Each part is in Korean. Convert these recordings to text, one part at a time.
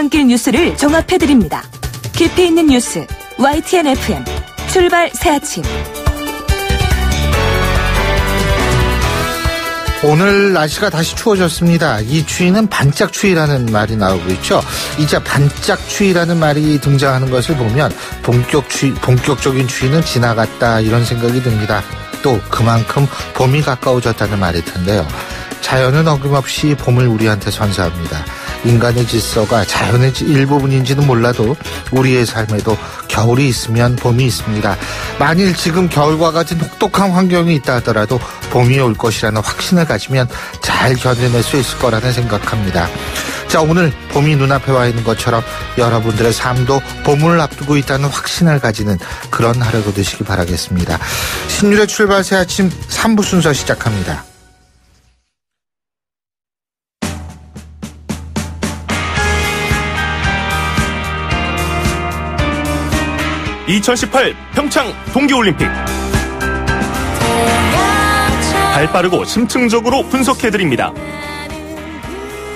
출근길 뉴스를 종합해드립니다. 깊이 있는 뉴스 YTN FM 출발 새 아침. 오늘 날씨가 다시 추워졌습니다. 이 추위는 반짝추위라는 말이 나오고 있죠. 이제 반짝추위라는 말이 등장하는 것을 보면 본격적인 추위는 지나갔다 이런 생각이 듭니다. 또 그만큼 봄이 가까워졌다는 말일 텐데요. 자연은 어김없이 봄을 우리한테 선사합니다. 인간의 질서가 자연의 일부분인지는 몰라도 우리의 삶에도 겨울이 있으면 봄이 있습니다. 만일 지금 겨울과 같은 혹독한 환경이 있다 하더라도 봄이 올 것이라는 확신을 가지면 잘 견뎌낼 수 있을 거라는 생각합니다. 자, 오늘 봄이 눈앞에 와 있는 것처럼 여러분들의 삶도 봄을 앞두고 있다는 확신을 가지는 그런 하루가 되시기 바라겠습니다. 신율의 출발 새 아침 3부 순서 시작합니다. (2018) 평창 동계올림픽 발빠르고 심층적으로 분석해드립니다.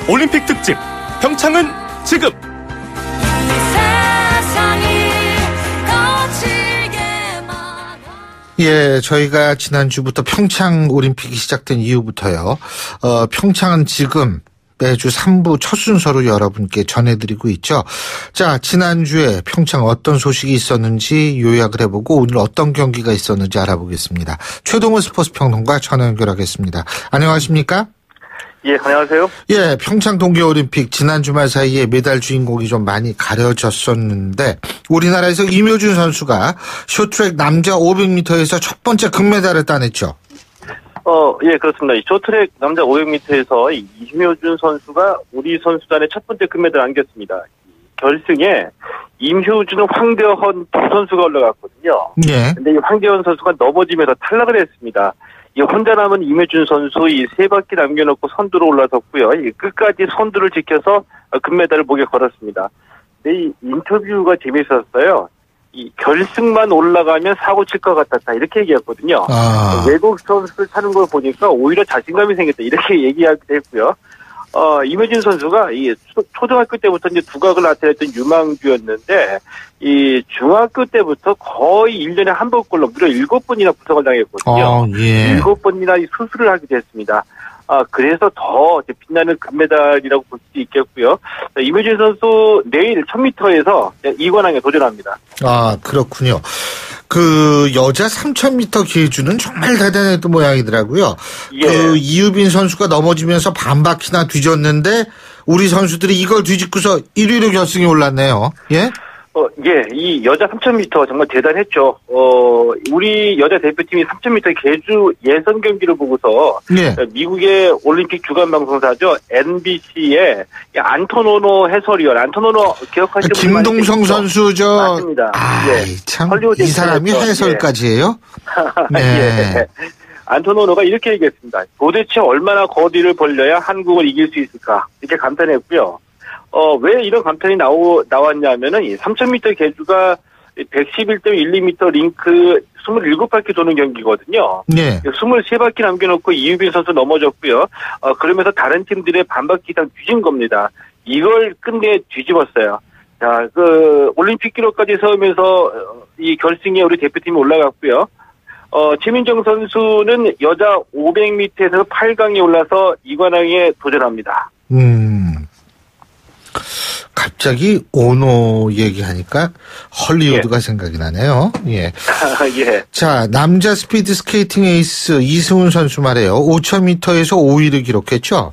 올림픽 특집 평창은 지금. 예, 저희가 지난주부터 평창 올림픽이 시작된 이후부터요. 평창은 지금 매주 3부 첫 순서로 여러분께 전해드리고 있죠. 자, 지난주에 평창 어떤 소식이 있었는지 요약을 해보고 오늘 어떤 경기가 있었는지 알아보겠습니다. 최동호 스포츠 평론가 전화 연결하겠습니다. 안녕하십니까? 예, 안녕하세요. 예, 평창 동계올림픽 지난 주말 사이에 메달 주인공이 좀 많이 가려졌었는데 우리나라에서 임효준 선수가 쇼트트랙 남자 500m에서 첫 번째 금메달을 따냈죠. 예, 그렇습니다. 이 쇼트트랙 남자 500m에서 임효준 선수가 우리 선수단의 첫 번째 금메달을 안겼습니다. 결승에 임효준, 황대헌 두 선수가 올라갔거든요. 예. 근데 이 황대헌 선수가 넘어지면서 탈락을 했습니다. 이 혼자 남은 임효준 선수 이 세 바퀴 남겨놓고 선두로 올라섰고요. 이 끝까지 선두를 지켜서 금메달을 목에 걸었습니다. 근데 이 인터뷰가 재밌었어요. 이 결승만 올라가면 사고 칠 것 같았다 이렇게 얘기했거든요. 외국 선수를 타는 걸 보니까 오히려 자신감이 생겼다 이렇게 얘기하기도 했고요. 임효준 선수가 이 초등학교 때부터 이제 두각을 나타냈던 유망주였는데 이 중학교 때부터 거의 1년에 한 번꼴로 무려 7번이나 부상을 당했거든요. 예. 7번이나 이 수술을 하기도 했습니다. 그래서 더 빛나는 금메달이라고 볼 수 있겠고요. 임효준 선수 내일 1000m에서 이관왕에 도전합니다. 그렇군요. 그 여자 3000m 계주는 정말 대단했던 모양이더라고요. 예. 그 이유빈 선수가 넘어지면서 반 바퀴나 뒤졌는데 우리 선수들이 이걸 뒤집고서 1위로 결승에 올랐네요. 예? 예, 이 여자 3000m 정말 대단했죠. 우리 여자 대표팀이 3000m 계주 예선 경기를 보고서 예. 미국의 올림픽 주간 방송사죠. NBC의 안토노노 해설위원, 안토노노 기억하시는 분 김동성 선수죠. 맞습니다. 예. 참, 이 사람이 해설까지 해요? 네. 예. 안토노노가 이렇게 얘기했습니다. 도대체 얼마나 거리를 벌려야 한국을 이길 수 있을까? 이렇게 감탄했고요. 왜 이런 감탄이 나왔냐면은 이 3000m 계주가 111.12m 링크 27바퀴 도는 경기거든요. 네. 23바퀴 남겨놓고 이유빈 선수 넘어졌고요. 그러면서 다른 팀들의 반바퀴 이상 뒤진 겁니다. 이걸 끝내 뒤집었어요. 자, 올림픽 기록까지 세우면서 이 결승에 우리 대표팀이 올라갔고요. 최민정 선수는 여자 500m에서 8강에 올라서 이관왕에 도전합니다. 갑자기 오노 얘기하니까 헐리우드가 생각이 나네요. 예. 예. 자, 남자 스피드 스케이팅 에이스 이승훈 선수 말이에요. 5000m에서 5위를 기록했죠?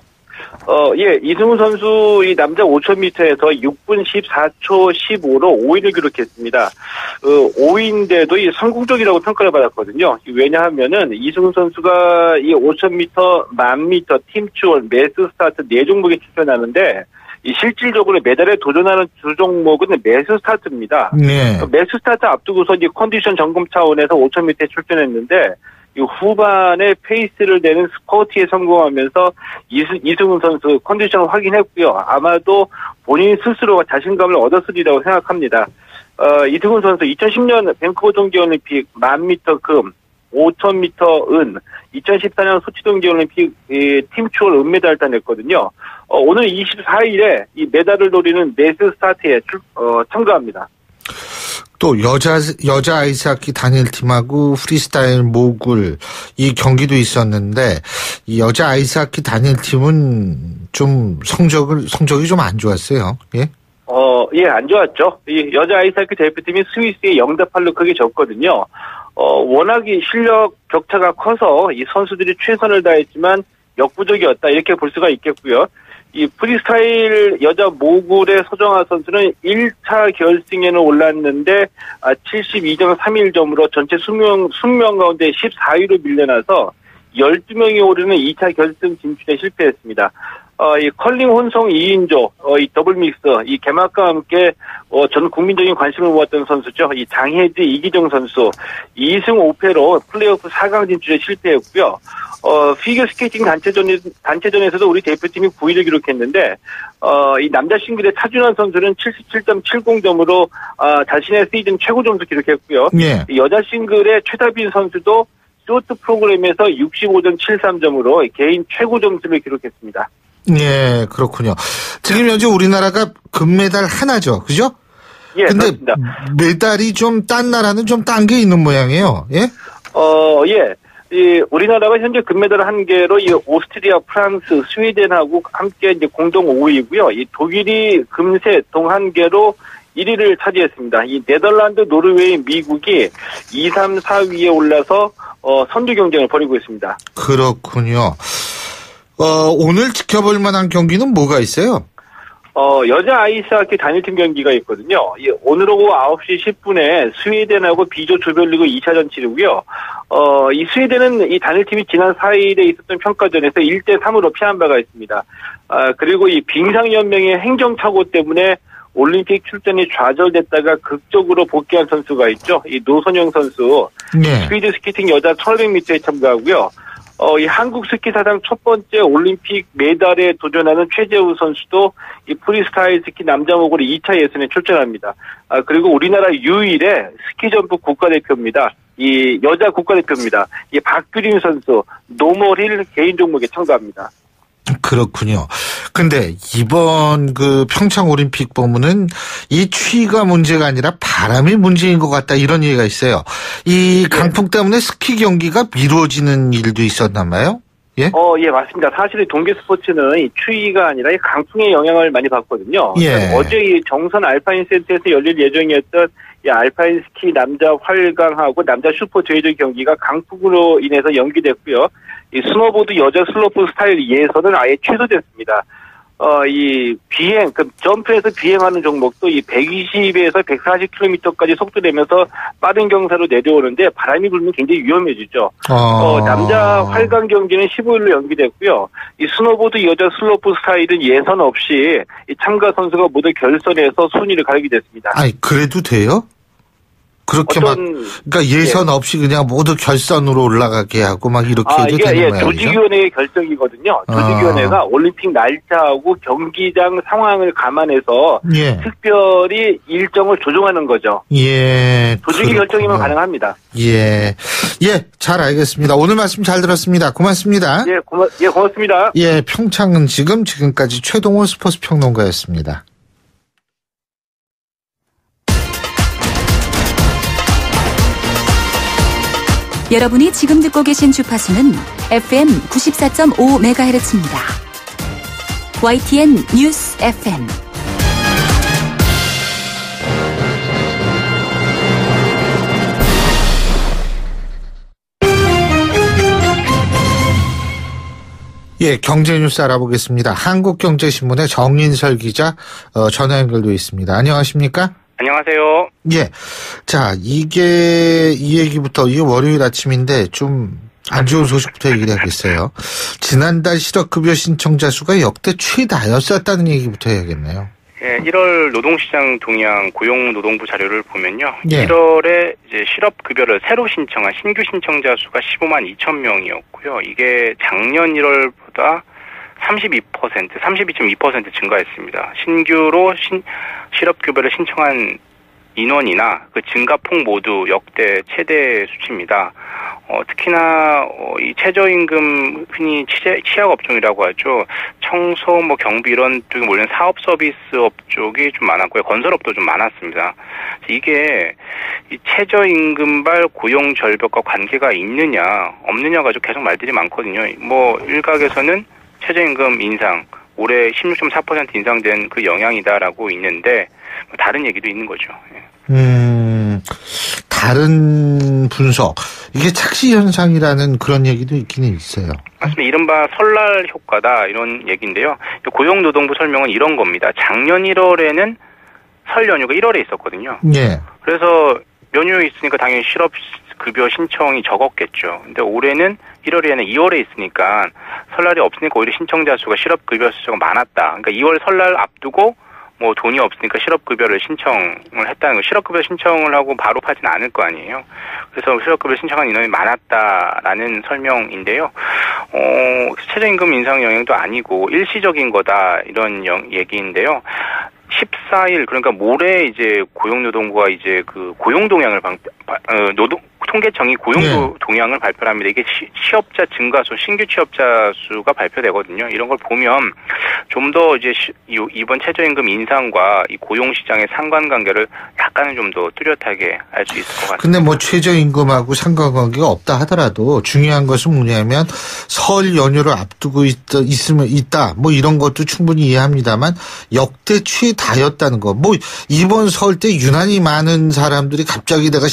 예. 이승훈 선수 이 남자 5000m에서 6분 14초 15로 5위를 기록했습니다. 5위인데도 이 성공적이라고 평가를 받았거든요. 왜냐하면은 이승훈 선수가 이 5000m, 1000m, 팀추월, 매스 스타트 4종목에 출전하는데 이 실질적으로 메달에 도전하는 두 종목은 매스 스타트입니다. 네. 매스 스타트 앞두고서 이제 컨디션 점검 차원에서 5000m에 출전했는데 이 후반에 페이스를 내는 스쿼트에 성공하면서 이승훈 선수 컨디션을 확인했고요. 아마도 본인 스스로가 자신감을 얻었으리라고 생각합니다. 이승훈 선수 2010년 밴쿠버 동계올림픽 1000m 금, 5000m 은, 2014년 소치 동계올림픽 팀 추월 은메달 따냈거든요. 오늘 24일에 이 메달을 노리는 네스 스타트에 참가합니다. 또 여자 아이스하키 단일팀하고 프리스타일 모굴 이 경기도 있었는데 이 여자 아이스하키 단일팀은 좀 성적이 좀 안 좋았어요. 예? 예, 안 좋았죠. 이 여자 아이스하키 대표팀이 스위스에 0대8로 크게 졌거든요. 워낙 이 실력 격차가 커서 이 선수들이 최선을 다했지만 역부족이었다 이렇게 볼 수가 있겠고요. 이 프리스타일 여자 모굴의 서정아 선수는 1차 결승에는 올랐는데 72점 31점으로 전체 20명 가운데 14위로 밀려나서 12명이 오르는 2차 결승 진출에 실패했습니다. 이 컬링 혼성 2인조, 이 더블 믹스, 이 개막과 함께, 전 국민적인 관심을 모았던 선수죠. 이 장혜지, 이기정 선수, 2승 5패로 플레이오프 4강 진출에 실패했고요. 피겨 스케이팅 단체전에서도 우리 대표팀이 9위를 기록했는데, 이 남자 싱글의 차준환 선수는 77.70점으로, 자신의 시즌 최고 점수 기록했고요. 예. 여자 싱글의 최다빈 선수도 쇼트 프로그램에서 65.73점으로 개인 최고 점수를 기록했습니다. 예, 그렇군요. 지금 현재 우리나라가 금메달 하나죠, 그죠? 예, 근데 그렇습니다. 메달이 좀 딴 나라는 좀 딴 게 있는 모양이에요. 예? 예. 우리나라가 현재 금메달 1개로 이 오스트리아, 프랑스, 스웨덴하고 함께 이제 공동 5위고요. 이 독일이 금세 동 1개로 1위를 차지했습니다. 이 네덜란드, 노르웨이, 미국이 2, 3, 4위에 올라서 선두 경쟁을 벌이고 있습니다. 그렇군요. 오늘 지켜볼 만한 경기는 뭐가 있어요? 여자 아이스하키 단일팀 경기가 있거든요. 오늘 오후 9시 10분에 스웨덴하고 비조 조별리그 2차전 치르고요. 이 스웨덴은 이 단일팀이 지난 4일에 있었던 평가전에서 1대3으로 피한 바가 있습니다. 그리고 이 빙상연맹의 행정착오 때문에 올림픽 출전이 좌절됐다가 극적으로 복귀한 선수가 있죠. 이 노선영 선수. 네. 스피드 스케이팅 여자 1500m에 참가하고요. 이 한국 스키 사상 첫 번째 올림픽 메달에 도전하는 최재우 선수도 이 프리스타일 스키 남자 모굴 2차 예선에 출전합니다. 그리고 우리나라 유일의 스키점프 국가대표입니다. 이 여자 국가대표입니다. 이 박규림 선수 노멀힐 개인 종목에 참가합니다. 그렇군요. 근데 이번 그 평창 올림픽 보면은 이 추위가 문제가 아니라 바람이 문제인 것 같다 이런 얘기가 있어요. 이 강풍 때문에 스키 경기가 미뤄지는 일도 있었나 봐요? 예? 예, 맞습니다. 사실 동계 스포츠는 이 추위가 아니라 이 강풍의 영향을 많이 받거든요. 예. 어제 이 정선 알파인 센터에서 열릴 예정이었던 이 알파인 스키 남자 활강하고 남자 슈퍼 제이조 경기가 강풍으로 인해서 연기됐고요. 이 스노보드 여자 슬로프 스타일 예선은 아예 취소됐습니다. 이 비행, 점프에서 비행하는 종목도 이 120에서 140km까지 속도 내면서 빠른 경사로 내려오는데 바람이 불면 굉장히 위험해지죠. 남자 활강 경기는 15일로 연기됐고요. 이 스노보드 여자 슬로프 스타일은 예선 없이 이 참가 선수가 모두 결선에서 순위를 가리게 됐습니다. 아니, 그래도 돼요? 그렇게 그러니까 예선 없이 그냥 모두 결선으로 올라가게 하고 막 이렇게 해도 되는 거예요. 조직위원회의 결정이거든요. 조직위원회가 올림픽 날짜하고 경기장 상황을 감안해서 특별히 일정을 조정하는 거죠. 예. 조직위 결정이면 가능합니다. 예. 예, 잘 알겠습니다. 오늘 말씀 잘 들었습니다. 고맙습니다. 예, 고맙습니다. 예, 평창은 지금까지 최동원 스포츠 평론가였습니다. 여러분이 지금 듣고 계신 주파수는 FM 94.5MHz입니다. YTN 뉴스 FM. 예, 경제 뉴스 알아보겠습니다. 한국경제신문의 정인설 기자 전화 연결돼 있습니다. 안녕하십니까? 안녕하세요. 예. 자, 이 얘기부터, 이게 월요일 아침인데 좀 안 좋은 소식부터 얘기를 하겠어요. 지난달 실업급여 신청자 수가 역대 최다였었다는 얘기부터 해야겠네요. 예, 1월 노동시장 동향 고용노동부 자료를 보면요. 예. 1월에 이제 실업급여를 새로 신청한 신규 신청자 수가 15만 2천 명이었고요. 이게 작년 1월보다 32.2% 증가했습니다. 신규로 실업급여를 신청한 인원이나 그 증가폭 모두 역대 최대 수치입니다. 특히나 이 최저임금 흔히 취약 업종이라고 하죠. 청소, 경비 이런 쪽에 몰린 사업 서비스 업 쪽이 좀 많았고요. 건설업도 좀 많았습니다. 이게 이 최저임금발 고용 절벽과 관계가 있느냐 없느냐 가지고 계속 말들이 많거든요. 일각에서는 최저임금 인상 올해 16.4% 인상된 그 영향이다라고 있는데 다른 얘기도 있는 거죠. 다른 분석. 이게 착시 현상이라는 그런 얘기도 있기는 있어요. 맞습니다. 이른바 설날 효과다 이런 얘기인데요. 고용노동부 설명은 이런 겁니다. 작년 1월에는 설 연휴가 1월에 있었거든요. 예. 그래서 연휴 있으니까 당연히 실업급여 신청이 적었겠죠. 근데 올해는 1월에는 2월에 있으니까 설날이 없으니까 오히려 신청자 수가 실업급여 수가 많았다. 그러니까 2월 설날 앞두고 돈이 없으니까 실업급여를 신청을 했다는 거. 실업급여 신청을 하고 바로 파진 않을 거 아니에요. 그래서 실업급여 신청한 인원이 많았다라는 설명인데요. 최저임금 인상 영향도 아니고 일시적인 거다 이런 얘기인데요. 14일 그러니까 모레 이제 고용노동부가 이제 그 고용 동향을 통계청이 고용 동향을 발표합니다. 이게 취업자 증가수, 신규 취업자 수가 발표되거든요. 이런 걸 보면 좀 더 이제 이번 최저임금 인상과 이 고용 시장의 상관관계를 약간은 좀 더 뚜렷하게 알 수 있을 것 같습니다. 근데 최저임금하고 상관관계가 없다 하더라도 중요한 것은 뭐냐면 설 연휴를 앞두고 있다. 이런 것도 충분히 이해합니다만 역대 최다였다는 거. 이번 설 때 유난히 많은 사람들이 갑자기 내가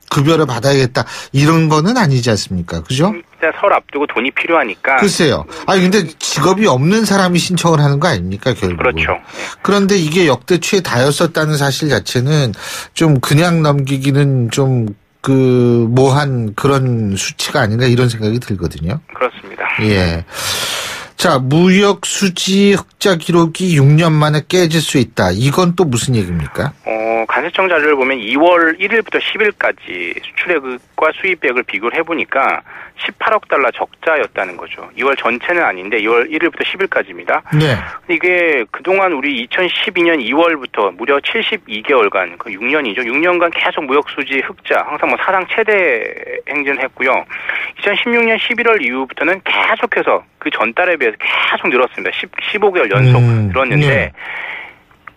급여를 받아야겠다 이런 거는 아니지 않습니까? 그죠? 설 앞두고 돈이 필요하니까. 글쎄요. 근데 직업이 없는 사람이 신청을 하는 거 아닙니까, 결국? 그렇죠. 그런데 이게 역대 최다였었다는 사실 자체는 좀 그냥 넘기기는 좀 모한 그런 수치가 아닌가 이런 생각이 들거든요. 그렇습니다. 예. 자, 무역 수지 흑자 기록이 6년 만에 깨질 수 있다. 이건 또 무슨 얘기입니까? 간세청 자료를 보면 2월 1일부터 10일까지 수출액과 수입액을 비교를 해보니까 18억 달러 적자였다는 거죠. 2월 전체는 아닌데 2월 1일부터 10일까지입니다. 네. 이게 그동안 우리 2012년 2월부터 무려 72개월간, 6년이죠. 6년간 계속 무역수지 흑자, 항상 사상 최대 행진을 했고요. 2016년 11월 이후부터는 계속해서 그 전달에 비해서 계속 늘었습니다. 15개월 연속 늘었는데 네.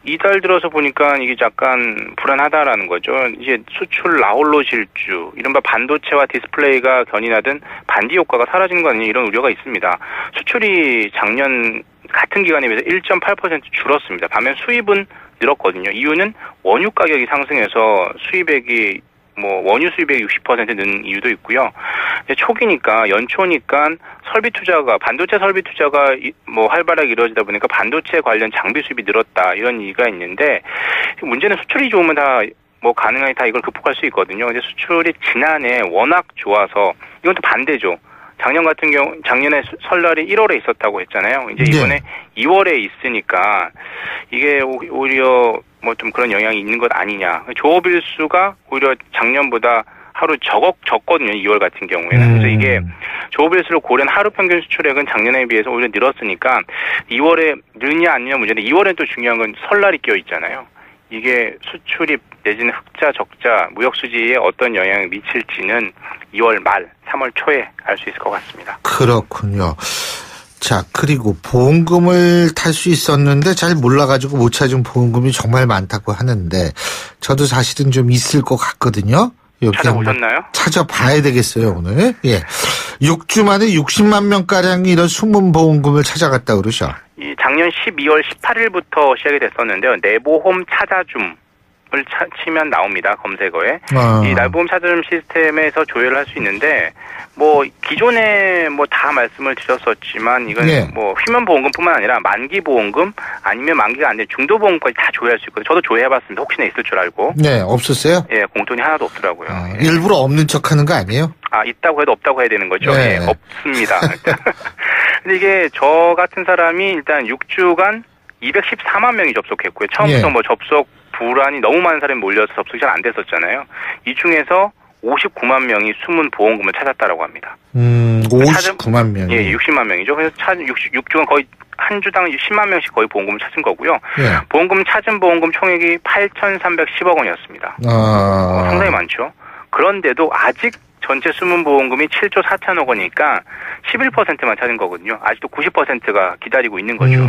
이달 들어서 보니까 이게 약간 불안하다라는 거죠. 이제 수출 나홀로 질주, 이른바 반도체와 디스플레이가 견인하던 반디 효과가 사라지는 거 아니냐 이런 우려가 있습니다. 수출이 작년 같은 기간에 비해서 1.8% 줄었습니다. 반면 수입은 늘었거든요. 이유는 원유 가격이 상승해서 수입액이 원유 수입액이 60% 는 이유도 있고요. 초기니까 연초니까 반도체 설비 투자가 활발하게 이루어지다 보니까 반도체 관련 장비 수입이 늘었다 이런 얘기가 있는데 문제는 수출이 좋으면 다 가능하게 다 이걸 극복할 수 있거든요. 근데 수출이 지난해 워낙 좋아서 이건 또 반대죠. 작년에 설날이 1월에 있었다고 했잖아요. 이제 이번에 2월에 있으니까 이게 오히려 좀 그런 영향이 있는 것 아니냐. 조업일수가 오히려 작년보다 하루 적거든요. 2월 같은 경우에는. 그래서 이게 조업일수를 고려한 하루 평균 수출액은 작년에 비해서 오히려 늘었으니까 2월에 느냐 안 느냐 문제인데 2월엔 또 중요한 건 설날이 껴 있잖아요. 이게 수출입 내지는 흑자, 적자, 무역수지에 어떤 영향을 미칠지는 2월 말, 3월 초에 알 수 있을 것 같습니다. 그렇군요. 자, 그리고 보험금을 탈 수 있었는데 잘 몰라가지고 못 찾은 보험금이 정말 많다고 하는데 저도 사실은 좀 있을 것 같거든요. 찾아보셨나요? 찾아봐야 되겠어요, 오늘. 예. 6주 만에 60만 명가량이 이런 숨은 보험금을 찾아갔다 그러죠. 작년 12월 18일부터 시작이 됐었는데요. 내보험 찾아줌. 을 치면 나옵니다. 검색어에. 이 내보험 찾아줌 시스템에서 조회를 할 수 있는데 기존에 다 말씀을 드렸었지만 이건 휴면 보험금뿐만 아니라 만기 보험금 아니면 만기가 안 된 중도 보험까지 다 조회할 수 있거든요. 저도 조회해봤습니다. 혹시나 있을 줄 알고. 네, 없었어요? 예, 공돈이 하나도 없더라고요. 일부러 없는 척하는 거 아니에요? 있다고 해도 없다고 해야 되는 거죠. 네. 예, 없습니다. 근데 이게 저 같은 사람이 일단 6주간 214만 명이 접속했고요. 처음부터 접속 불안이 너무 많은 사람이 몰려서 접속이 잘 안 됐었잖아요. 이 중에서 59만 명이 숨은 보험금을 찾았다라고 합니다. 59만 명이. 예, 60만 명이죠. 그래서 6주간 거의 한 주당 10만 명씩 거의 보험금을 찾은 거고요. 예. 보험금 찾은 보험금 총액이 8,310억 원이었습니다. 상당히 많죠. 그런데도 아직 전체 숨은 보험금이 7조 4천억 원이니까 11%만 찾은 거거든요. 아직도 90%가 기다리고 있는 거죠.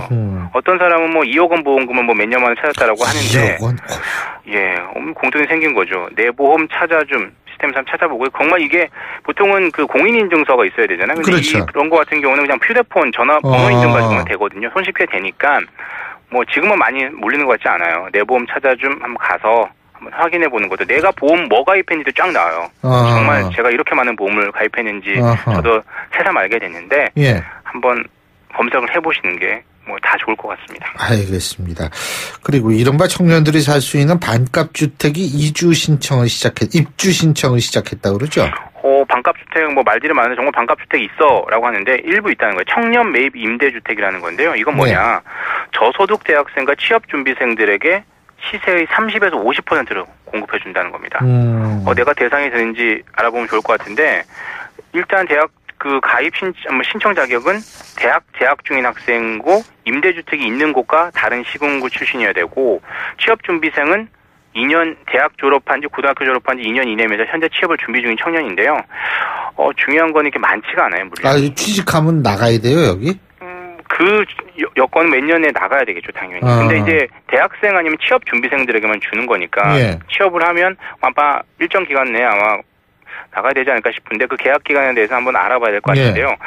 어떤 사람은 뭐 2억 원 보험금은 뭐 몇 년 만에 찾았다라고 하는데 2억 원? 예, 공통이 생긴 거죠. 내 보험 찾아줌 시스템에서 한번 찾아보고 정말 이게 보통은 그 공인인증서가 있어야 되잖아요. 근데 그렇죠. 그런 거 같은 경우는 그냥 휴대폰 전화 번호 인증 가지고는 되거든요. 손쉽게 되니까 뭐 지금은 많이 몰리는 것 같지 않아요. 내 보험 찾아줌 한번 가서 한번 확인해 보는 것도 내가 보험 뭐 가입했는지도 쫙 나와요. 정말 제가 이렇게 많은 보험을 가입했는지 저도 새삼 알게 됐는데 예. 한번 검색을 해보시는 게 뭐 다 좋을 것 같습니다. 알겠습니다. 그리고 이른바 청년들이 살 수 있는 반값 주택이 입주 신청을 시작했다고 그러죠? 반값 주택 뭐 말들이 많은데 정말 반값 주택이 있어라고 하는데 일부 있다는 거예요. 청년 매입 임대 주택이라는 건데요. 이건 뭐냐? 네. 저소득 대학생과 취업 준비생들에게 시세의 30에서 50%를 공급해 준다는 겁니다. 내가 대상이 되는지 알아보면 좋을 것 같은데 일단 대학 그 가입 신청 자격은 대학 재학 중인 학생이고 임대주택이 있는 곳과 다른 시군구 출신이어야 되고 취업 준비생은 2년 대학 졸업한 지 고등학교 졸업한 지 2년 이내면서 현재 취업을 준비 중인 청년인데요. 중요한 건 이렇게 많지가 않아요. 물론. 취직하면 나가야 돼요, 여기? 그 여건은 몇 년에 나가야 되겠죠, 당연히. 근데 이제 대학생 아니면 취업 준비생들에게만 주는 거니까 예. 취업을 하면 아마 일정 기간 내에 아마 나가야 되지 않을까 싶은데 그 계약 기간에 대해서 한번 알아봐야 될 것 같은데요. 예.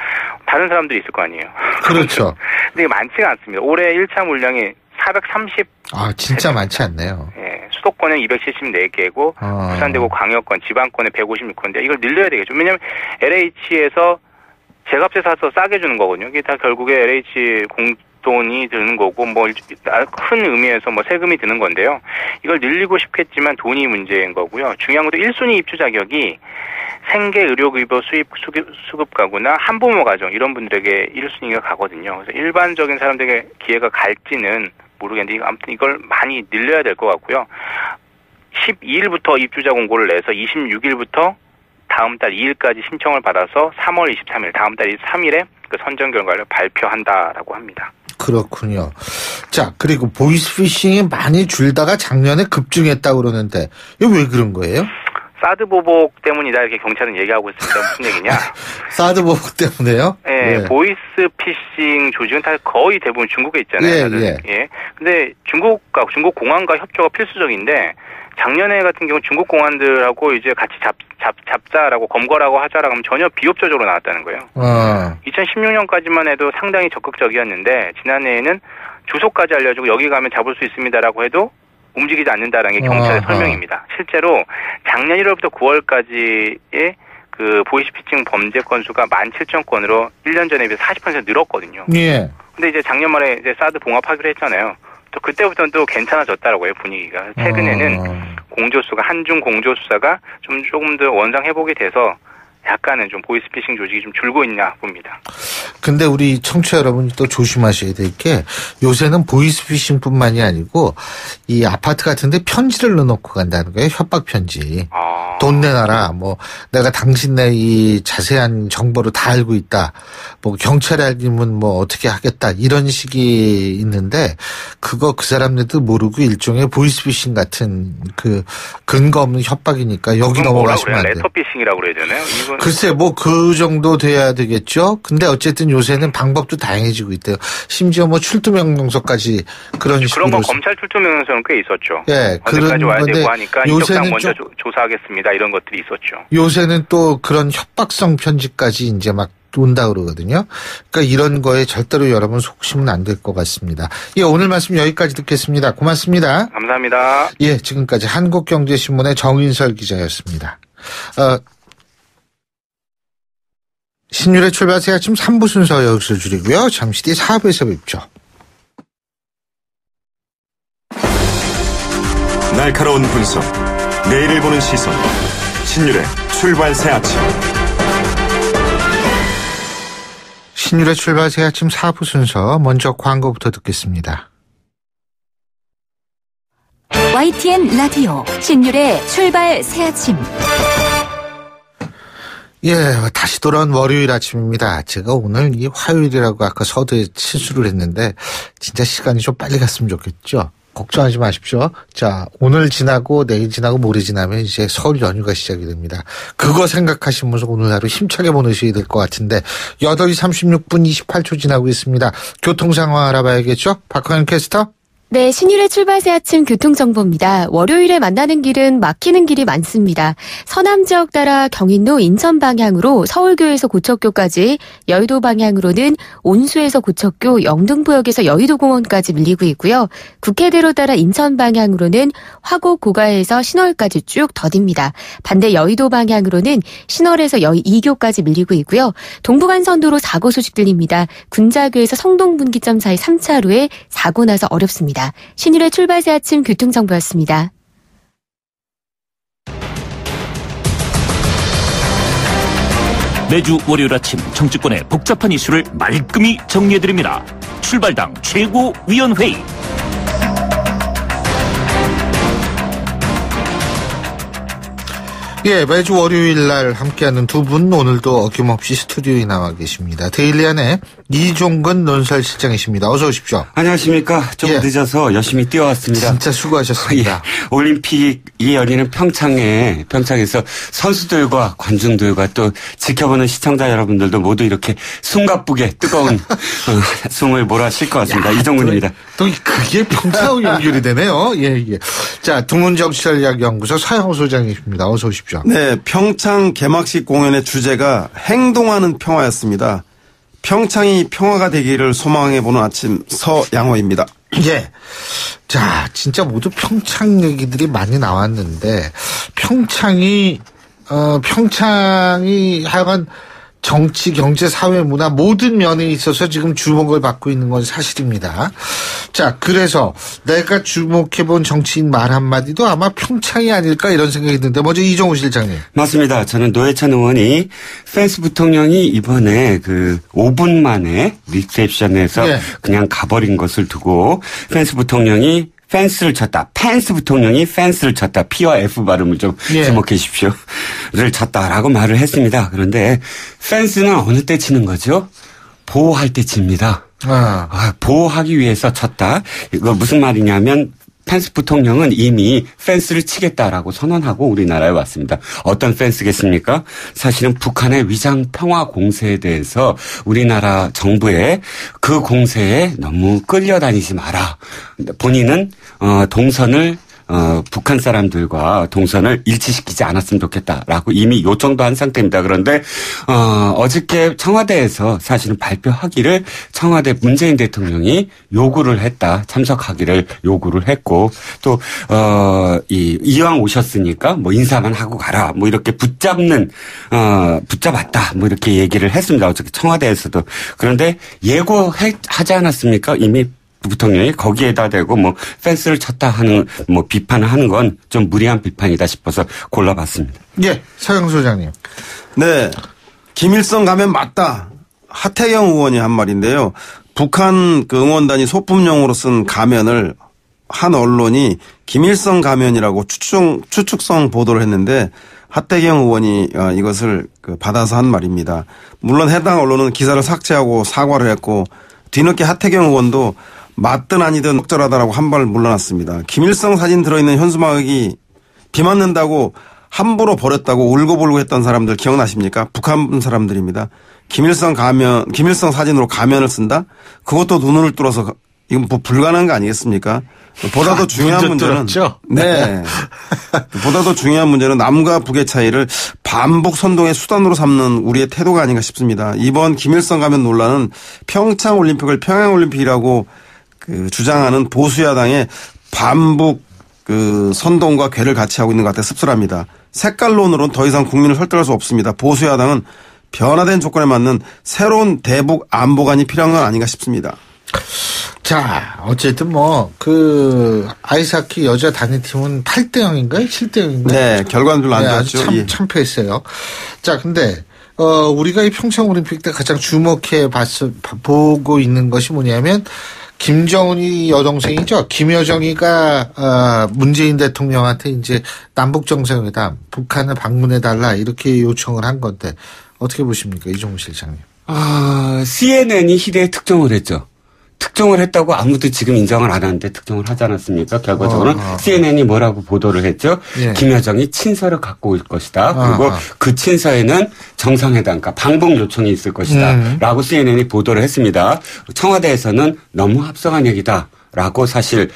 다른 사람들이 있을 거 아니에요. 그렇죠. 근데 이게 많지가 않습니다. 올해 1차 물량이 430. 진짜 많지 않네요. 예, 수도권은 274개고 부산대구 광역권, 지방권에 156건데 이걸 늘려야 되겠죠. 왜냐하면 LH에서 제값에 사서 싸게 주는 거거든요. 이게 다 결국에 LH 공돈이 드는 거고 뭐 큰 의미에서 뭐 세금이 드는 건데요. 이걸 늘리고 싶겠지만 돈이 문제인 거고요. 중요한 것도 1순위 입주 자격이 생계 의료급여 수급 가구나 한부모 가정 이런 분들에게 1순위가 가거든요. 그래서 일반적인 사람들에게 기회가 갈지는 모르겠는데 아무튼 이걸 많이 늘려야 될 것 같고요. 12일부터 입주자 공고를 내서 26일부터 다음 달 2일까지 신청을 받아서 3월 23일 다음 달 3일에 그 선정 결과를 발표한다라고 합니다. 그렇군요. 자, 그리고 보이스피싱이 많이 줄다가 작년에 급증했다고 그러는데 이거 왜 그런 거예요? 사드 보복 때문이다 이렇게 경찰은 얘기하고 있습니다. 무슨 얘기냐? 사드 보복 때문에요? 네, 예. 보이스피싱 조직은 다 거의 대부분 중국에 있잖아요. 예. 근데 중국 공안과 협조가 필수적인데 작년에 같은 경우 중국 공안들하고 이제 같이 잡자라고 검거라고 하자라고 하면 전혀 비협조적으로 나왔다는 거예요. 2016년까지만 해도 상당히 적극적이었는데 지난해에는 주소까지 알려주고 여기 가면 잡을 수 있습니다라고 해도 움직이지 않는다라는 게 경찰의 설명입니다. 실제로 작년 1월부터 9월까지의 그 보이스피싱 범죄 건수가 17,000건으로 1년 전에 비해 40% 늘었거든요. 예. 근데 이제 작년 말에 이제 사드 봉합하기로 했잖아요. 또 그때부터는 또 괜찮아졌다라고 해요, 분위기가. 최근에는 공조수가 한중 공조수사가 조금 더 원상 회복이 돼서 약간은 좀 보이스피싱 조직이 좀 줄고 있나 봅니다. 근데 우리 청취자 여러분이 또 조심하셔야 될 게 요새는 보이스피싱뿐만이 아니고 이 아파트 같은데 편지를 넣어놓고 간다는 거예요. 협박 편지. 돈 내놔라. 뭐 내가 당신네 이 자세한 정보를 다 알고 있다. 뭐 경찰에 알리면 뭐 어떻게 하겠다. 이런 식이 있는데 그거 그 사람들도 모르고 일종의 보이스피싱 같은 그 근거 없는 협박이니까 여기 넘어가시면 안 돼요. 레터피싱이라고 그래야 되나요? 글쎄 뭐 그 정도 돼야 되겠죠. 근데 어쨌든 요새는 방법도 다양해지고 있대요. 심지어 뭐 출두명령서까지 그런 식으로. 그런 건 검찰 출두명령서는 꽤 있었죠. 예, 언제까지 와야 되고 하니까 인적사항 먼저 조사하겠습니다. 이런 것들이 있었죠. 요새는 또 그런 협박성 편지까지 이제 막 온다 그러거든요. 그러니까 이런 거에 절대로 여러분 속으시면 안 될 것 같습니다. 예, 오늘 말씀 여기까지 듣겠습니다. 고맙습니다. 감사합니다. 예, 지금까지 한국경제신문의 정인설 기자였습니다. 신율의 출발새 아침 3부 순서 여기서 줄이고요. 잠시 뒤 4부에서 뵙죠. 날카로운 분석, 내일을 보는 시선, 신율의 출발새 아침. 신율의 출발새 아침 4부 순서 먼저 광고부터 듣겠습니다. YTN 라디오 신율의 출발 새 아침. 예, 다시 돌아온 월요일 아침입니다. 제가 오늘 이 화요일이라고 아까 서두에 실수를 했는데 진짜 시간이 좀 빨리 갔으면 좋겠죠. 걱정하지 마십시오. 자, 오늘 지나고 내일 지나고 모레 지나면 이제 설 연휴가 시작이 됩니다. 그거 생각하시면서 오늘 하루 힘차게 보내셔야 될 것 같은데 8시 36분 28초 지나고 있습니다. 교통 상황 알아봐야겠죠? 박광현 캐스터. 네, 신일의 출발새 아침 교통정보입니다. 월요일에 만나는 길은 막히는 길이 많습니다. 서남 지역 따라 경인로 인천 방향으로 서울교에서 고척교까지, 여의도 방향으로는 온수에서 고척교, 영등포역에서 여의도공원까지 밀리고 있고요. 국회대로 따라 인천 방향으로는 화곡 고가에서 신월까지 쭉 더딥니다. 반대 여의도 방향으로는 신월에서 여의 2교까지 밀리고 있고요. 동부간선도로 사고 소식 들립니다. 군자교에서 성동분기점 사이 3차로에 사고 나서 어렵습니다. 신일의 출발새 아침 교통정보였습니다. 매주 월요일 아침 정치권의 복잡한 이슈를 말끔히 정리해드립니다. 출발당 최고위원회의. 예, 매주 월요일 날 함께하는 두 분 오늘도 어김없이 스튜디오에 나와 계십니다. 데일리안의 이종근 논설실장이십니다. 어서 오십시오. 안녕하십니까. 좀 늦어서 열심히 뛰어왔습니다. 진짜 수고하셨습니다. 예, 올림픽이 열리는 평창에서 선수들과 관중들과 또 지켜보는 시청자 여러분들도 모두 이렇게 숨가쁘게 뜨거운 숨을 몰아쉴 것 같습니다. 이종근입니다. 또 그게 평창하고 연결이 되네요. 예. 자, 두문정치전략연구소 서영호 소장이십니다. 어서 오십시오. 네, 평창 개막식 공연의 주제가 행동하는 평화였습니다. 평창이 평화가 되기를 소망해보는 아침 서양호입니다. 예. 자, 진짜 모두 평창 얘기들이 많이 나왔는데 평창이 하여간 정치, 경제, 사회, 문화 모든 면에 있어서 지금 주목을 받고 있는 건 사실입니다. 자, 그래서 내가 주목해본 정치인 말 한마디도 아마 평창이 아닐까 이런 생각이 드는데 먼저 이종우 실장님. 맞습니다. 저는 노회찬 의원이 펜스 부통령이 이번에 5분 만에 리셉션에서 그냥 가버린 것을 두고 펜스 부통령이 펜스 부통령이 펜스를 쳤다. P와 F 발음을 좀 주목해 주십시오. 를 쳤다라고 말을 했습니다. 그런데 펜스는 어느 때 치는 거죠? 보호할 때 칩니다. 보호하기 위해서 쳤다. 이거 무슨 말이냐면 펜스 부통령은 이미 펜스를 치겠다라고 선언하고 우리나라에 왔습니다. 어떤 펜스겠습니까? 사실은 북한의 위장 평화 공세에 대해서 우리나라 정부의 그 공세에 너무 끌려다니지 마라. 본인은 동선을 북한 사람들과 동선을 일치시키지 않았으면 좋겠다라고 이미 요청도 한 상태입니다. 그런데 어저께 청와대에서 사실은 발표하기를 청와대 문재인 대통령이 요구를 했다. 참석하기를 요구를 했고 또 이왕 오셨으니까 뭐 인사만 하고 가라. 뭐 이렇게 붙잡았다. 뭐 이렇게 얘기를 했습니다. 어저께 청와대에서도. 그런데 예고하지 않았습니까? 이미 부통령이 거기에다 대고 펜스를 쳤다 하는 비판을 하는 건 좀 무리한 비판이다 싶어서 골라봤습니다. 예, 서영 소장님. 네, 김일성 가면 맞다. 하태경 의원이 한 말인데요. 북한 응원단이 소품용으로 쓴 가면을 한 언론이 김일성 가면이라고 추측성 보도를 했는데 하태경 의원이 이것을 받아서 한 말입니다. 물론 해당 언론은 기사를 삭제하고 사과를 했고 뒤늦게 하태경 의원도 맞든 아니든 적절하다라고 한 발 물러났습니다. 김일성 사진 들어있는 현수막이 비 맞는다고 함부로 버렸다고 울고불고 했던 사람들 기억나십니까? 북한 사람들입니다. 김일성 사진으로 가면을 쓴다? 그것도 눈을 뚫어서 이건 불가능한 거 아니겠습니까? 보다 더 중요한 문제는 네. 보다 더 중요한 문제는 남과 북의 차이를 반복 선동의 수단으로 삼는 우리의 태도가 아닌가 싶습니다. 이번 김일성 가면 논란은 평창 올림픽을 평양 올림픽이라고 주장하는 보수 야당의 반복 선동과 괴를 같이 하고 있는 것 같아 씁쓸합니다. 색깔론으로는 더 이상 국민을 설득할 수 없습니다. 보수 야당은 변화된 조건에 맞는 새로운 대북 안보관이 필요한 건 아닌가 싶습니다. 자, 어쨌든 아이스하키 여자 단일팀은 8대0인가요? 7대0인가요? 네, 결과는 별로 안 좋았죠. 아주 참패했어요. 자, 근데 우리가 이 평창 올림픽 때 가장 보고 있는 것이 뭐냐면 김정은이 여동생이죠. 김여정이가 문재인 대통령한테 이제 남북 정상회담, 북한을 방문해달라 이렇게 요청을 한 건데 어떻게 보십니까, 이종우 실장님? CNN이 희대에 특종을 했죠. 특종을 했다고 아무도 지금 인정을 안 하는데 특종을 하지 않았습니까? 결과적으로는 CNN이 뭐라고 보도를 했죠? 예. 김여정이 친서를 갖고 올 것이다. 그리고 그 친서에는 정상회담, 그러니까 방북 요청이 있을 것이다. 라고 CNN이 보도를 했습니다. 청와대에서는 너무 합성한 얘기다. 라고 사실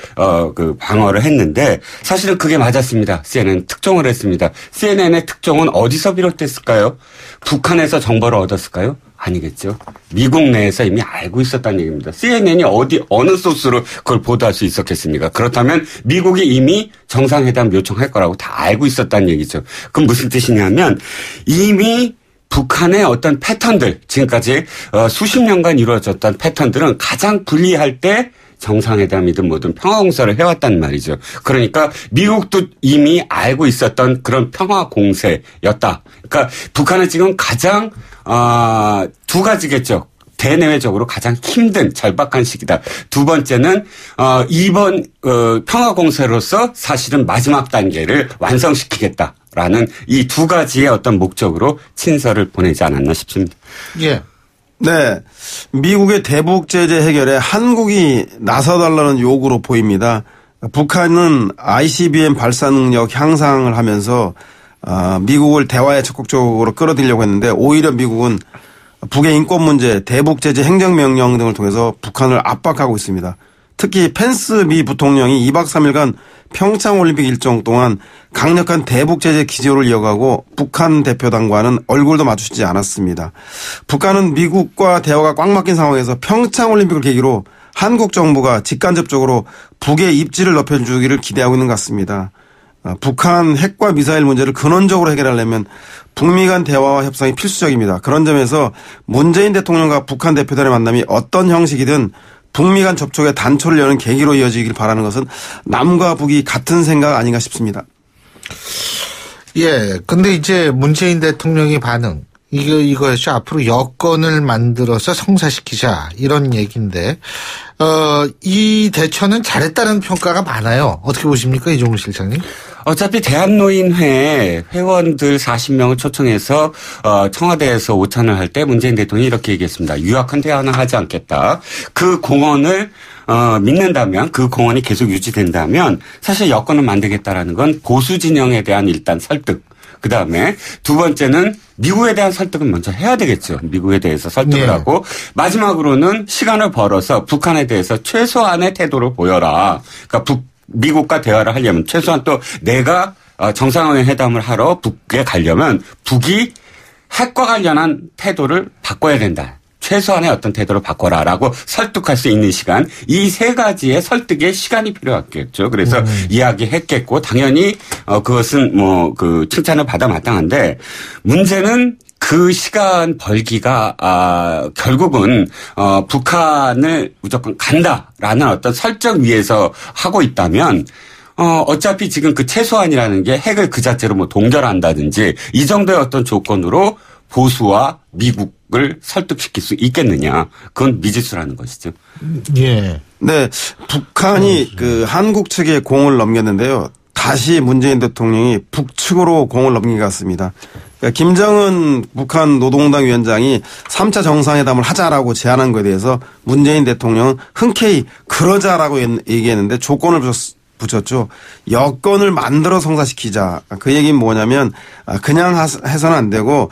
그 방어를 했는데 사실은 그게 맞았습니다. CNN 특종을 했습니다. CNN의 특종은 어디서 비롯됐을까요? 북한에서 정보를 얻었을까요? 아니겠죠. 미국 내에서 이미 알고 있었다는 얘기입니다. CNN이 어느 소스로 그걸 보도할 수 있었겠습니까? 그렇다면 미국이 이미 정상회담 요청할 거라고 다 알고 있었다는 얘기죠. 그럼 무슨 뜻이냐면 이미 북한의 어떤 패턴들, 지금까지 수십 년간 이루어졌던 패턴들은 가장 불리할 때 정상회담이든 뭐든 평화공사를 해왔단 말이죠. 그러니까 미국도 이미 알고 있었던 그런 평화공세였다. 그러니까 북한은 지금 가장 두 가지겠죠. 대내외적으로 가장 힘든 절박한 시기다. 두 번째는 이번 평화공세로서 사실은 마지막 단계를 완성시키겠다라는 이 두 가지의 어떤 목적으로 친서를 보내지 않았나 싶습니다. 예. 네. 미국의 대북 제재 해결에 한국이 나서달라는 요구로 보입니다. 북한은 ICBM 발사 능력 향상을 하면서 미국을 대화에 적극적으로 끌어들이려고 했는데 오히려 미국은 북의 인권 문제, 대북 제재 행정명령 등을 통해서 북한을 압박하고 있습니다. 특히 펜스 미 부통령이 2박 3일간 평창올림픽 일정 동안 강력한 대북 제재 기조를 이어가고 북한 대표단과는 얼굴도 마주치지 않았습니다. 북한은 미국과 대화가 꽉 막힌 상황에서 평창올림픽을 계기로 한국 정부가 직간접적으로 북의 입지를 높여주기를 기대하고 있는 것 같습니다. 북한 핵과 미사일 문제를 근원적으로 해결하려면 북미 간 대화와 협상이 필수적입니다. 그런 점에서 문재인 대통령과 북한 대표단의 만남이 어떤 형식이든 북미 간 접촉의 단초를 여는 계기로 이어지길 바라는 것은 남과 북이 같은 생각 아닌가 싶습니다. 예. 근데 이제 문재인 대통령의 반응. 이거였죠. 앞으로 여건을 만들어서 성사시키자. 이런 얘기인데, 이 대처는 잘했다는 평가가 많아요. 어떻게 보십니까? 이종훈 실장님? 어차피 대한노인회 회원들 40명을 초청해서 청와대에서 오찬을 할 때 문재인 대통령이 이렇게 얘기했습니다. 유약한 대화는 하지 않겠다. 그 공헌을 믿는다면 그 공헌이 계속 유지된다면 사실 여건을 만들겠다라는 건 보수 진영에 대한 일단 설득. 그다음에 두 번째는 미국에 대한 설득은 먼저 해야 되겠죠. 미국에 대해서 설득을 네. 하고 마지막으로는 시간을 벌어서 북한에 대해서 최소한의 태도를 보여라. 그러니까 미국과 대화를 하려면 최소한 또 내가 정상회담을 하러 북에 가려면 북이 핵과 관련한 태도를 바꿔야 된다. 최소한의 어떤 태도를 바꿔라라고 설득할 수 있는 시간. 이 세 가지의 설득에 시간이 필요하겠죠. 그래서 이야기했겠고 당연히 그것은 뭐 그 칭찬을 받아 마땅한데 문제는 그 시간 벌기가 결국은 북한을 무조건 간다라는 어떤 설정 위에서 하고 있다면 어차피 지금 그 최소한이라는 게 핵을 그 자체로 뭐 동결한다든지 이 정도의 어떤 조건으로 보수와 미국을 설득시킬 수 있겠느냐. 그건 미지수라는 것이죠. 예. 네. 북한이 그 한국 측에 공을 넘겼는데요. 다시 문재인 대통령이 북측으로 공을 넘긴 것 같습니다. 그러니까 김정은 북한 노동당 위원장이 3차 정상회담을 하자라고 제안한 것에 대해서 문재인 대통령은 흔쾌히 그러자라고 얘기했는데 조건을 붙였죠. 여건을 만들어 성사시키자. 그 얘기는 뭐냐면 그냥 해서는 안 되고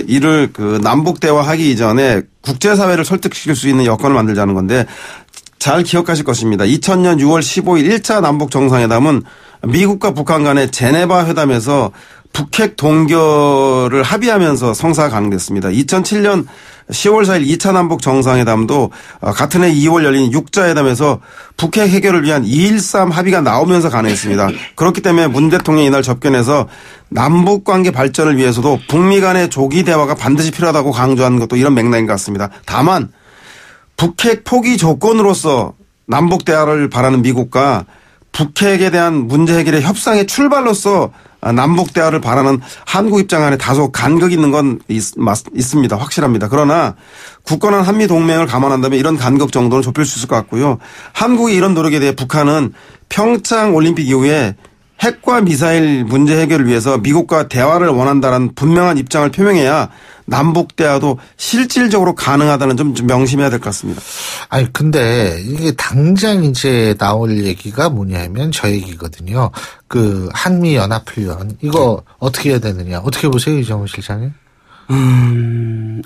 이를 그 남북 대화하기 이전에 국제사회를 설득시킬 수 있는 여건을 만들자는 건데 잘 기억하실 것입니다. 2000년 6월 15일 1차 남북 정상회담은 미국과 북한 간의 제네바 회담에서 북핵 동결을 합의하면서 성사가 가능됐습니다. 2007년 10월 4일 2차 남북 정상회담도 같은 해 2월 열린 6자 회담에서 북핵 해결을 위한 213 합의가 나오면서 가능했습니다. 그렇기 때문에 문 대통령이 이날 접견에서 남북관계 발전을 위해서도 북미 간의 조기 대화가 반드시 필요하다고 강조한 것도 이런 맥락인 것 같습니다. 다만 북핵 포기 조건으로서 남북 대화를 바라는 미국과 북핵에 대한 문제 해결의 협상의 출발로서 남북 대화를 바라는 한국 입장 안에 다소 간극이 있는 건 있습니다. 확실합니다. 그러나 굳건한 한미 동맹을 감안한다면 이런 간극 정도는 좁힐 수 있을 것 같고요. 한국의 이런 노력에 대해 북한은 평창 올림픽 이후에 핵과 미사일 문제 해결을 위해서 미국과 대화를 원한다는 분명한 입장을 표명해야 남북 대화도 실질적으로 가능하다는 점 명심해야 될 것 같습니다. 아니 근데 이게 당장 이제 나올 얘기가 뭐냐면 저 얘기거든요. 그 한미 연합훈련 이거 어떻게 해야 되느냐 어떻게 보세요 이정훈 실장님?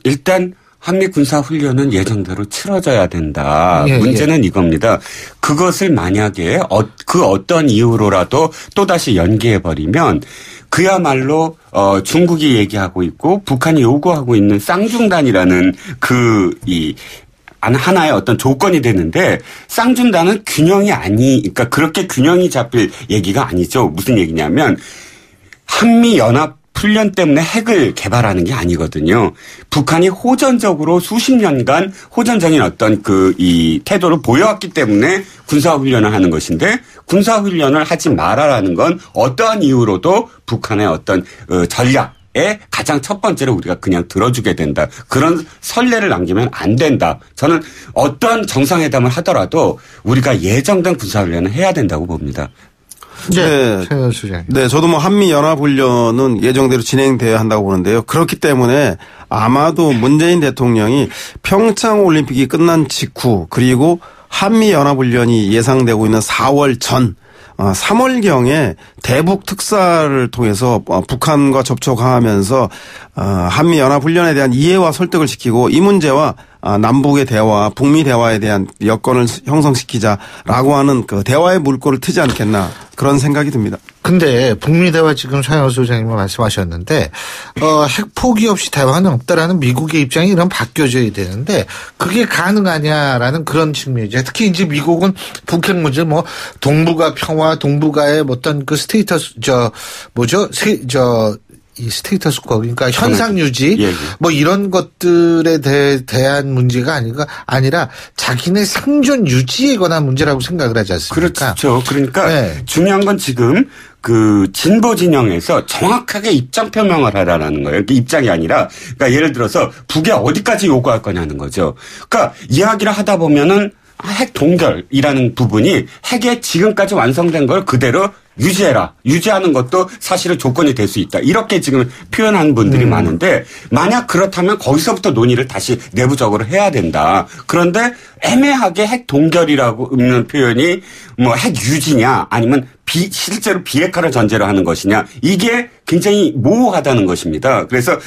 일단 한미 군사 훈련은 예정대로 치러져야 된다. 예, 문제는 이겁니다. 그것을 만약에 그 어떤 이유로라도 또다시 연기해버리면 그야말로 중국이 얘기하고 있고 북한이 요구하고 있는 쌍중단이라는 하나의 어떤 조건이 되는데 쌍중단은 그러니까 그렇게 균형이 잡힐 얘기가 아니죠. 무슨 얘기냐면 한미 연합 훈련 때문에 핵을 개발하는 게 아니거든요. 북한이 호전적으로 수십 년간 호전적인 어떤 이 태도를 보여왔기 때문에 군사훈련을 하는 것인데 군사훈련을 하지 말아라는 건 어떠한 이유로도 북한의 어떤 전략에 가장 첫 번째로 우리가 그냥 들어주게 된다. 그런 선례를 남기면 안 된다. 저는 어떤 정상회담을 하더라도 우리가 예정된 군사훈련을 해야 된다고 봅니다. 네, 저도 뭐 한미 연합훈련은 예정대로 진행돼야 한다고 보는데요. 그렇기 때문에 아마도 문재인 대통령이 평창 올림픽이 끝난 직후 그리고 한미 연합훈련이 예상되고 있는 4월 전 3월경에 대북 특사를 통해서 북한과 접촉하면서 한미 연합훈련에 대한 이해와 설득을 시키고 이 문제와 남북의 대화, 북미 대화에 대한 여건을 형성시키자라고 하는 그 대화의 물꼬를 트지 않겠나 그런 생각이 듭니다. 근데 북미 대화 지금 차영호 소장님이 말씀하셨는데 핵 포기 없이 대화는 없다라는 미국의 입장이 이런 바뀌어져야 되는데 그게 가능하냐라는 그런 측면이죠. 특히 이제 미국은 북핵 문제 뭐 동북아 평화, 동북아의 어떤 그 스테이터스 이 스테이터스 코 그러니까 현상 유지 뭐 이런 것들에 대한 문제가 아니라 자기네 생존 유지에 관한 문제라고 생각을 하지 않습니까? 그렇죠. 그러니까 중요한 건 지금 그 진보 진영에서 정확하게 입장 표명을 하라는 거예요. 입장이 아니라 그러니까 예를 들어서 북에 어디까지 요구할 거냐는 거죠. 그러니까 이야기를 하다 보면은 핵 동결이라는 부분이 핵에 지금까지 완성된 걸 그대로 유지해라. 유지하는 것도 사실은 조건이 될 수 있다. 이렇게 지금 표현하는 분들이 많은데 만약 그렇다면 거기서부터 논의를 다시 내부적으로 해야 된다. 그런데 애매하게 핵 동결이라고 있는 표현이 뭐 핵 유지냐 아니면 실제로 비핵화를 전제로 하는 것이냐 이게 굉장히 모호하다는 것입니다. 그래서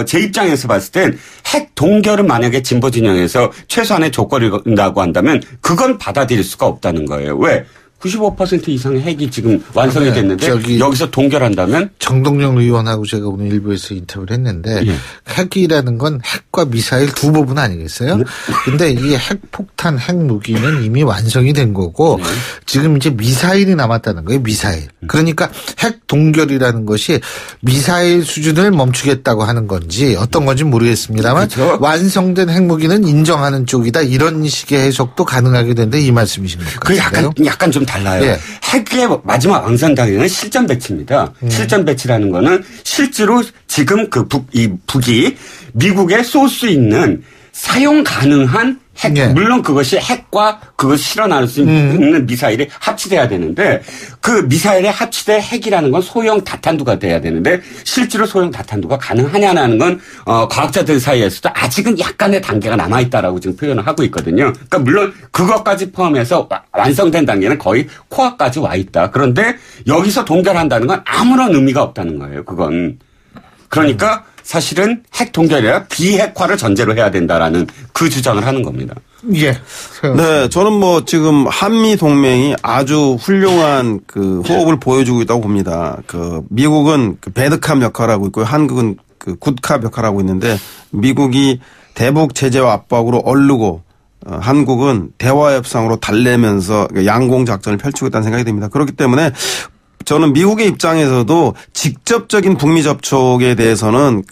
제 입장에서 봤을 땐 핵 동결은 만약에 진보 진영에서 최소한의 조건이라고 한다면 그건 받아들일 수가 없다는 거예요. 왜? 95% 이상의 핵이 지금 완성이 됐는데 여기서 동결한다면? 정동영 의원하고 제가 오늘 일부에서 인터뷰를 했는데 핵이라는 건 핵과 미사일 두 부분 아니겠어요? 근데 이 핵폭탄, 핵무기는 이미 완성이 된 거고 지금 이제 미사일이 남았다는 거예요. 미사일. 그러니까 핵 동결이라는 것이 미사일 수준을 멈추겠다고 하는 건지 어떤 건지 모르겠습니다만 완성된 핵무기는 인정하는 쪽이다. 이런 식의 해석도 가능하게 되는데 이 말씀이신 것 같아요. 약간 좀 달라요. 핵의 마지막 왕선 단계는 실전 배치입니다. 실전 배치라는 거는 실제로 지금 북이 미국에 쏠 수 있는 사용 가능한 핵, 물론 그것이 핵과 그것을 실어 나눌 수 있는 미사일이 합치돼야 되는데 그 미사일에 합치된 핵이라는 건 소형 다탄두가 돼야 되는데 실제로 소형 다탄두가 가능하냐는 건 과학자들 사이에서도 아직은 약간의 단계가 남아있다라고 지금 표현을 하고 있거든요. 그러니까 물론 그것까지 포함해서 완성된 단계는 거의 코앞까지 와 있다. 그런데 여기서 동결한다는 건 아무런 의미가 없다는 거예요. 그건. 그러니까 사실은 핵 동결이라 비핵화를 전제로 해야 된다라는 그 주장을 하는 겁니다. 네, 저는 뭐 지금 한미 동맹이 아주 훌륭한 그 호흡을 보여주고 있다고 봅니다. 그 미국은 그 배드캅 역할을 하고 있고 한국은 그 굿캅 역할을 하고 있는데 미국이 대북 제재와 압박으로 얼르고 한국은 대화 협상으로 달래면서 양공 작전을 펼치고 있다는 생각이 듭니다. 그렇기 때문에 저는 미국의 입장에서도 직접적인 북미 접촉에 대해서는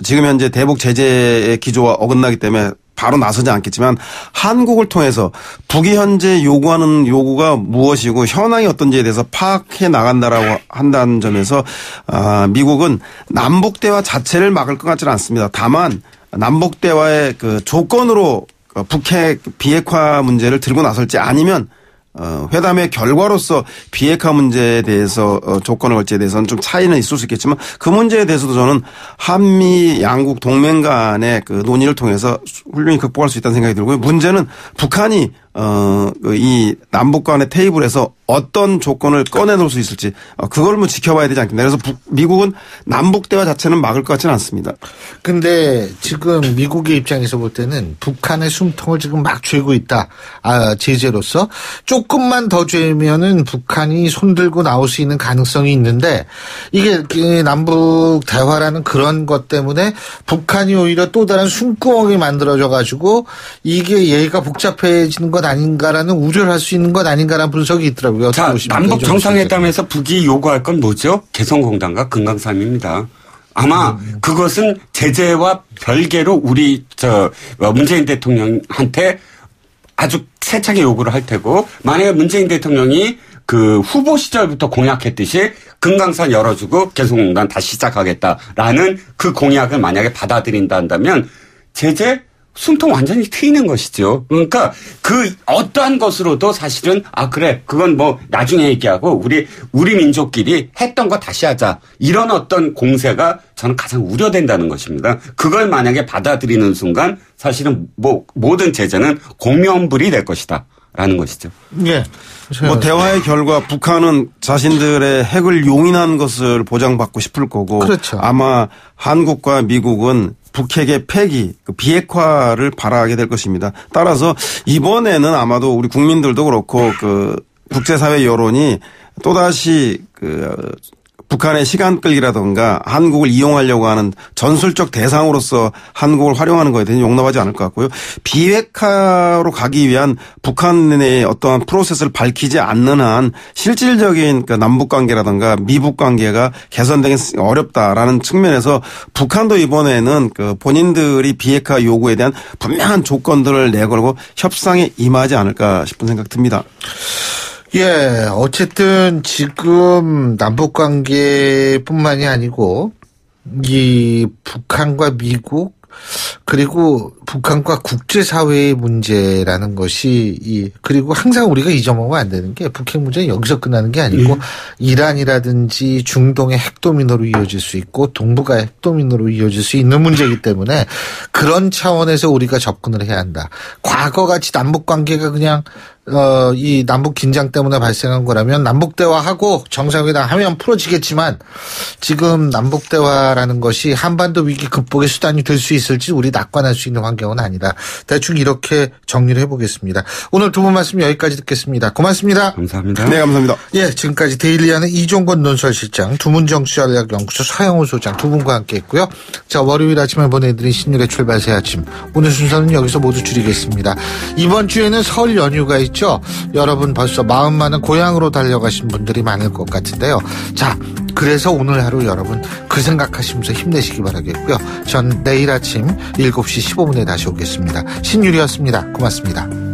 지금 현재 대북 제재의 기조와 어긋나기 때문에 바로 나서지 않겠지만 한국을 통해서 북이 현재 요구하는 요구가 무엇이고 현황이 어떤지에 대해서 파악해 나간다라고 한다는 점에서 미국은 남북 대화 자체를 막을 것 같지는 않습니다. 다만 남북 대화의 그 조건으로 북핵 비핵화 문제를 들고 나설지 아니면 회담의 결과로서 비핵화 문제에 대해서 조건을 걸지에 대해서는 좀 차이는 있을 수 있겠지만 그 문제에 대해서도 저는 한미 양국 동맹 간의 그 논의를 통해서 훌륭히 극복할 수 있다는 생각이 들고요. 문제는 북한이 이 남북 간의 테이블에서 어떤 조건을 꺼내놓을 수 있을지 그걸 뭐 지켜봐야 되지 않겠나. 그래서 미국은 남북 대화 자체는 막을 것 같지는 않습니다. 근데 지금 미국의 입장에서 볼 때는 북한의 숨통을 지금 막 쥐고 있다. 제재로서 조금만 더 쥐면은 북한이 손들고 나올 수 있는 가능성이 있는데 이게 남북 대화라는 그런 것 때문에 북한이 오히려 또 다른 숨구멍이 만들어져 가지고 이게 얘가 복잡해지는 것 아닌가라는 우려를 할 수 있는 것 아닌가라는 분석이 있더라고요. 자, 남북 정상회담에서 북이 요구할 건 뭐죠? 개성공단과 금강산입니다. 아마 그것은 제재와 별개로 우리 문재인 대통령한테 아주 세차게 요구를 할 테고 만약에 문재인 대통령이 그 후보 시절부터 공약했듯이 금강산 열어주고 개성공단 다시 시작하겠다라는 그 공약을 만약에 받아들인다 한다면 제재 숨통 완전히 트이는 것이죠. 그러니까 그 어떠한 것으로도 사실은 그래 그건 뭐 나중에 얘기하고 우리 민족끼리 했던 거 다시 하자 이런 어떤 공세가 저는 가장 우려된다는 것입니다. 그걸 만약에 받아들이는 순간 사실은 뭐 모든 제재는 공면불이 될 것이다라는 것이죠. 예. 뭐 대화의 결과 북한은 자신들의 핵을 용인한 것을 보장받고 싶을 거고 그렇죠. 아마 한국과 미국은 북핵의 폐기, 비핵화를 바라게 될 것입니다. 따라서 이번에는 아마도 우리 국민들도 그렇고 그 국제사회 여론이 또다시 북한의 시간 끌기라든가 한국을 이용하려고 하는 전술적 대상으로서 한국을 활용하는 것에 대해서 용납하지 않을 것 같고요. 비핵화로 가기 위한 북한의 어떠한 프로세스를 밝히지 않는 한 실질적인 남북 관계라든가 미북 관계가 개선되기 어렵다라는 측면에서 북한도 이번에는 본인들이 비핵화 요구에 대한 분명한 조건들을 내걸고 협상에 임하지 않을까 싶은 생각 듭니다. 예, 어쨌든 지금 남북 관계뿐만이 아니고 이 북한과 미국 그리고 북한과 국제사회의 문제라는 것이 그리고 항상 우리가 잊어먹으면 안 되는 게 북핵 문제는 여기서 끝나는 게 아니고 이란이라든지 중동의 핵도미노로 이어질 수 있고 동북아의 핵도미노로 이어질 수 있는 문제이기 때문에 그런 차원에서 우리가 접근을 해야 한다. 과거같이 남북 관계가 그냥 이 남북 긴장 때문에 발생한 거라면 남북 대화하고 정상회담 하면 풀어지겠지만 지금 남북 대화라는 것이 한반도 위기 극복의 수단이 될 수 있을지 우리 낙관할 수 있는 환경은 아니다. 대충 이렇게 정리를 해보겠습니다. 오늘 두 분 말씀 여기까지 듣겠습니다. 고맙습니다. 감사합니다. 네, 감사합니다. 예, 지금까지 데일리하는 이종건 논설실장, 두문정치전략연구소 서영우 소장 두 분과 함께했고요. 자, 월요일 아침에 보내드린 신율의 출발 새 아침. 오늘 순서는 여기서 모두 줄이겠습니다. 이번 주에는 설 연휴가 있죠. 여러분 벌써 마음 많은 고향으로 달려가신 분들이 많을 것 같은데요. 자, 그래서 오늘 하루 여러분 그 생각하시면서 힘내시기 바라겠고요. 전 내일 아침 7시 15분에 다시 오겠습니다. 신율이었습니다. 고맙습니다.